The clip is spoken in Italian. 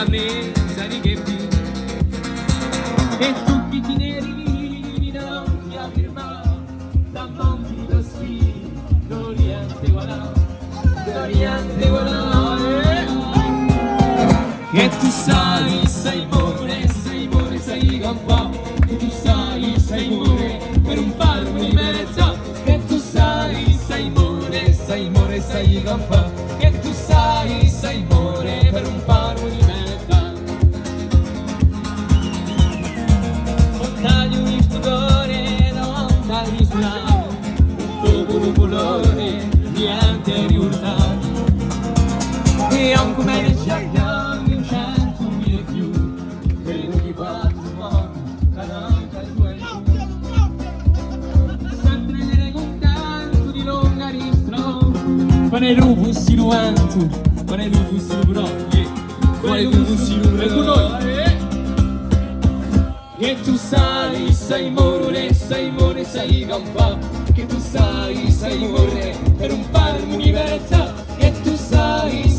la mesa di che più e tu chi ti neri davanti a firmare davanti così l'Oriente voilà l'Oriente voilà e tu sei buone sai campà e tu sei buone per un palmo di mezza e tu sei buone sai campà e tu sei buone per un palmo di mezza montaglio di stupore davanti al risulato dopo un colore niente riurtato e anche me ci abbiamo in 100.000 più quello che fatto davanti ai tuoi sempre nelle contanto di lunga ristro quale lupo si luanto quale lupo si lubroglie quale lupo si lubroglie che tu sei morire sai campà che tu sei morire per un palmo di verità che tu sei